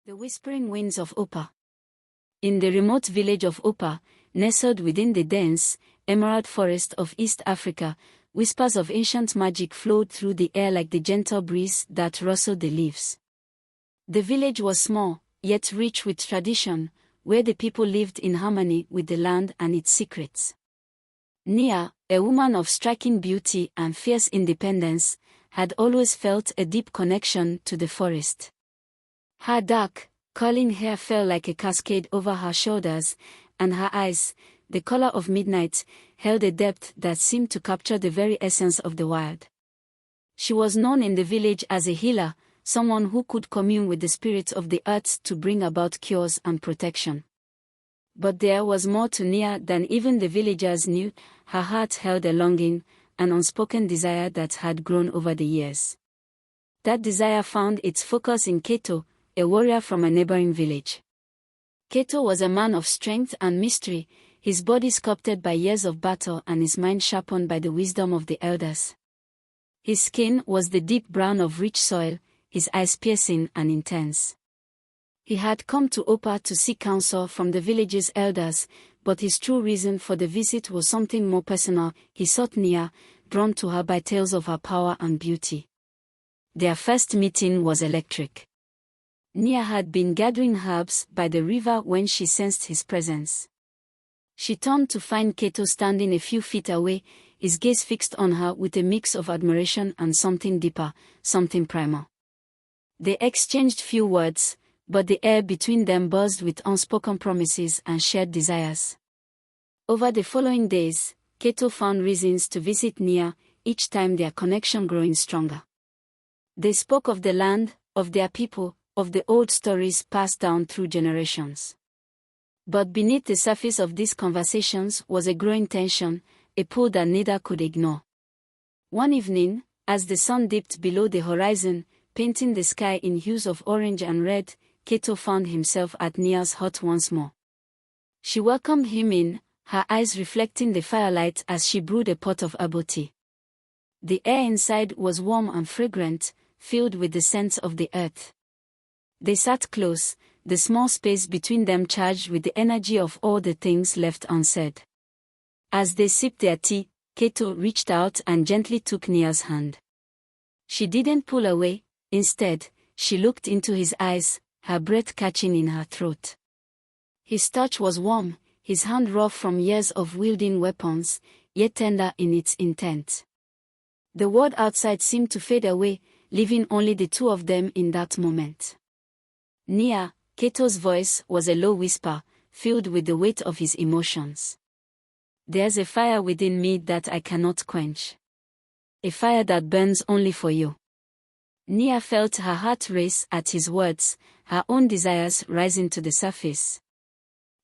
The Whispering Winds of Opar. In the remote village of Opar, nestled within the dense, emerald forest of East Africa, whispers of ancient magic flowed through the air like the gentle breeze that rustled the leaves. The village was small, yet rich with tradition, where the people lived in harmony with the land and its secrets. Nia, a woman of striking beauty and fierce independence, had always felt a deep connection to the forest. Her dark, curling hair fell like a cascade over her shoulders, and her eyes, the color of midnight, held a depth that seemed to capture the very essence of the wild. She was known in the village as a healer, someone who could commune with the spirits of the earth to bring about cures and protection. But there was more to Nia than even the villagers knew. Her heart held a longing, an unspoken desire that had grown over the years. That desire found its focus in Kato, a warrior from a neighboring village. Kato was a man of strength and mystery, his body sculpted by years of battle and his mind sharpened by the wisdom of the elders. His skin was the deep brown of rich soil, his eyes piercing and intense. He had come to Opar to seek counsel from the village's elders, but his true reason for the visit was something more personal. He sought Nia, drawn to her by tales of her power and beauty. Their first meeting was electric. Nia had been gathering herbs by the river when she sensed his presence. She turned to find Kato standing a few feet away, his gaze fixed on her with a mix of admiration and something deeper, something primal. They exchanged few words, but the air between them buzzed with unspoken promises and shared desires. Over the following days, Kato found reasons to visit Nia, each time their connection growing stronger. They spoke of the land, of their people, of the old stories passed down through generations. But beneath the surface of these conversations was a growing tension, a pull that neither could ignore. One evening, as the sun dipped below the horizon, painting the sky in hues of orange and red, Kato found himself at Nia's hut once more. She welcomed him in, her eyes reflecting the firelight as she brewed a pot of herbal tea. The air inside was warm and fragrant, filled with the scents of the earth. They sat close, the small space between them charged with the energy of all the things left unsaid. As they sipped their tea, Kato reached out and gently took Nia's hand. She didn't pull away, instead, she looked into his eyes, her breath catching in her throat. His touch was warm, his hand rough from years of wielding weapons, yet tender in its intent. The world outside seemed to fade away, leaving only the two of them in that moment. Nia, Kato's voice was a low whisper, filled with the weight of his emotions. There's a fire within me that I cannot quench. A fire that burns only for you. Nia felt her heart race at his words, her own desires rising to the surface.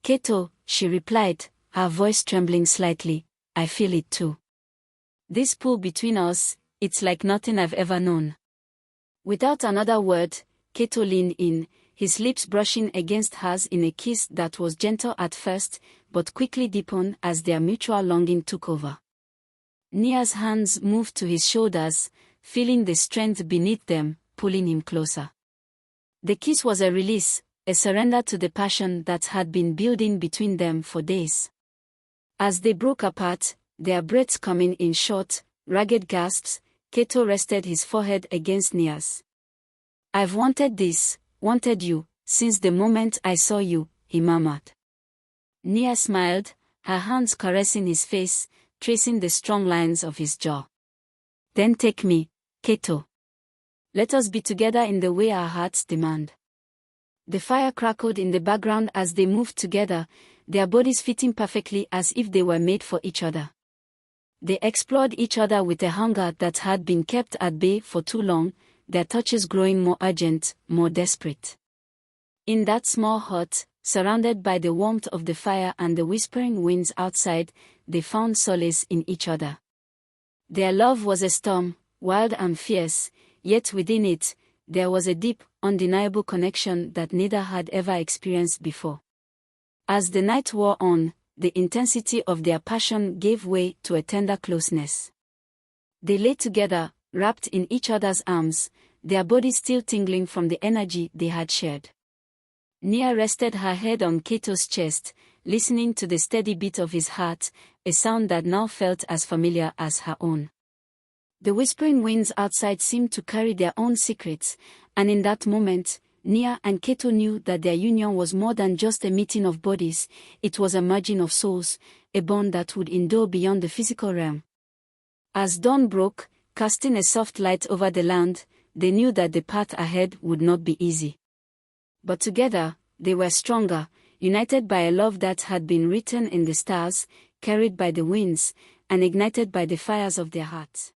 Kato, she replied, her voice trembling slightly, I feel it too. This pull between us, it's like nothing I've ever known. Without another word, Kato leaned in, his lips brushing against hers in a kiss that was gentle at first, but quickly deepened as their mutual longing took over. Nia's hands moved to his shoulders, feeling the strength beneath them, pulling him closer. The kiss was a release, a surrender to the passion that had been building between them for days. As they broke apart, their breaths coming in short, ragged gasps, Kato rested his forehead against Nia's. I've wanted this, wanted you, since the moment I saw you, he murmured. Nia smiled, her hands caressing his face, tracing the strong lines of his jaw. Then take me, Kato. Let us be together in the way our hearts demand. The fire crackled in the background as they moved together, their bodies fitting perfectly as if they were made for each other. They explored each other with a hunger that had been kept at bay for too long, their touches growing more urgent, more desperate. In that small hut, surrounded by the warmth of the fire and the whispering winds outside, they found solace in each other. Their love was a storm, wild and fierce, yet within it, there was a deep, undeniable connection that neither had ever experienced before. As the night wore on, the intensity of their passion gave way to a tender closeness. They lay together, wrapped in each other's arms, their bodies still tingling from the energy they had shared. Nia rested her head on Kato's chest, listening to the steady beat of his heart, a sound that now felt as familiar as her own. The whispering winds outside seemed to carry their own secrets, and in that moment, Nia and Kato knew that their union was more than just a meeting of bodies, it was a merging of souls, a bond that would endure beyond the physical realm. As dawn broke, casting a soft light over the land, they knew that the path ahead would not be easy. But together, they were stronger, united by a love that had been written in the stars, carried by the winds, and ignited by the fires of their hearts.